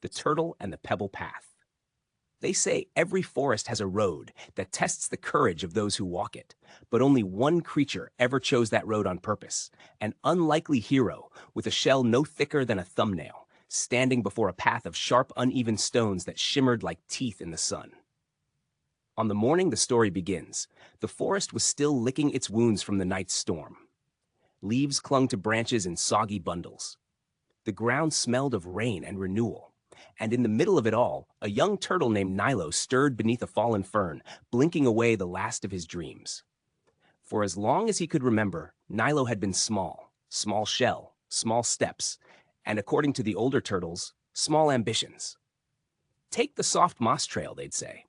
The Turtle and the Pebble Path. They say every forest has a road that tests the courage of those who walk it, but only one creature ever chose that road on purpose, an unlikely hero with a shell no thicker than a thumbnail, standing before a path of sharp, uneven stones that shimmered like teeth in the sun. On the morning the story begins, the forest was still licking its wounds from the night's storm. Leaves clung to branches in soggy bundles. The ground smelled of rain and renewal. And in the middle of it all, a young turtle named Nilo stirred beneath a fallen fern, blinking away the last of his dreams. For as long as he could remember, Nilo had been small, small shell, small steps, and according to the older turtles, small ambitions. Take the soft moss trail, they'd say.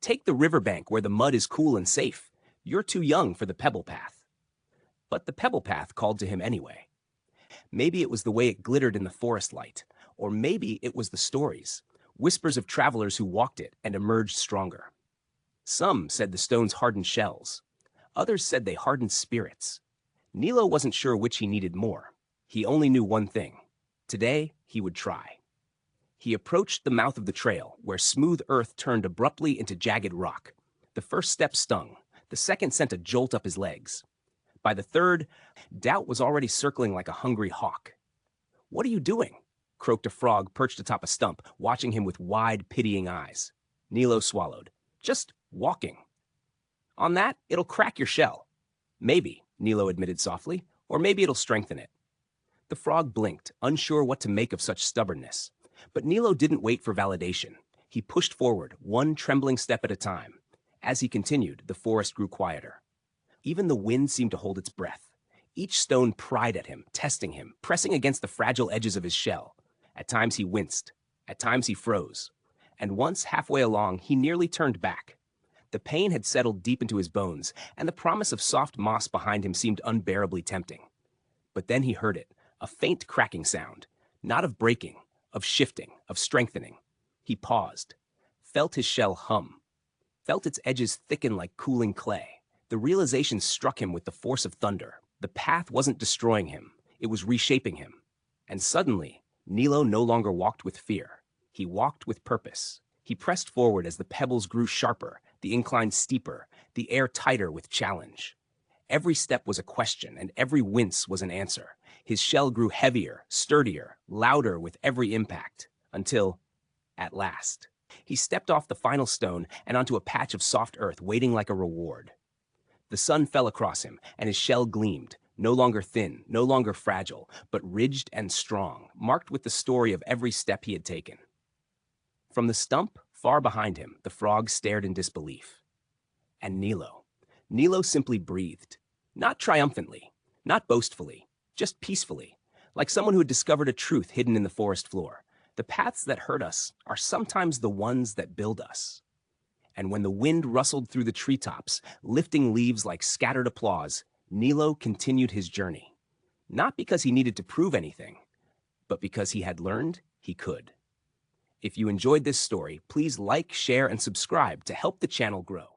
Take the riverbank where the mud is cool and safe. You're too young for the pebble path. But the pebble path called to him anyway. Maybe it was the way it glittered in the forest light, or maybe it was the stories, whispers of travelers who walked it and emerged stronger. Some said the stones hardened shells. Others said they hardened spirits. Nilo wasn't sure which he needed more. He only knew one thing. Today, he would try. He approached the mouth of the trail, where smooth earth turned abruptly into jagged rock. The first step stung. The second sent a jolt up his legs. By the third, doubt was already circling like a hungry hawk. "What are you doing?" croaked a frog perched atop a stump, watching him with wide, pitying eyes. Nilo swallowed. "Just walking." "On that, it'll crack your shell." "Maybe," Nilo admitted softly, "or maybe it'll strengthen it." The frog blinked, unsure what to make of such stubbornness. But Nilo didn't wait for validation. He pushed forward, one trembling step at a time. As he continued, the forest grew quieter. Even the wind seemed to hold its breath. Each stone pried at him, testing him, pressing against the fragile edges of his shell. At times he winced. At times he froze. And once, halfway along, he nearly turned back. The pain had settled deep into his bones, and the promise of soft moss behind him seemed unbearably tempting. But then he heard it, a faint cracking sound, not of breaking, of shifting, of strengthening. He paused, felt his shell hum, felt its edges thicken like cooling clay. The realization struck him with the force of thunder. The path wasn't destroying him, it was reshaping him. And suddenly, Nilo no longer walked with fear. He walked with purpose. He pressed forward as the pebbles grew sharper, the incline steeper, the air tighter with challenge. Every step was a question, and every wince was an answer. His shell grew heavier, sturdier, louder with every impact, until, at last, he stepped off the final stone and onto a patch of soft earth waiting like a reward. The sun fell across him, and his shell gleamed, no longer thin, no longer fragile, but ridged and strong, marked with the story of every step he had taken. From the stump, far behind him, the frog stared in disbelief. And Nilo simply breathed, not triumphantly, not boastfully, just peacefully, like someone who had discovered a truth hidden in the forest floor. The paths that hurt us are sometimes the ones that build us. And when the wind rustled through the treetops, lifting leaves like scattered applause, Nilo continued his journey. Not because he needed to prove anything, but because he had learned he could. If you enjoyed this story, please like, share, and subscribe to help the channel grow.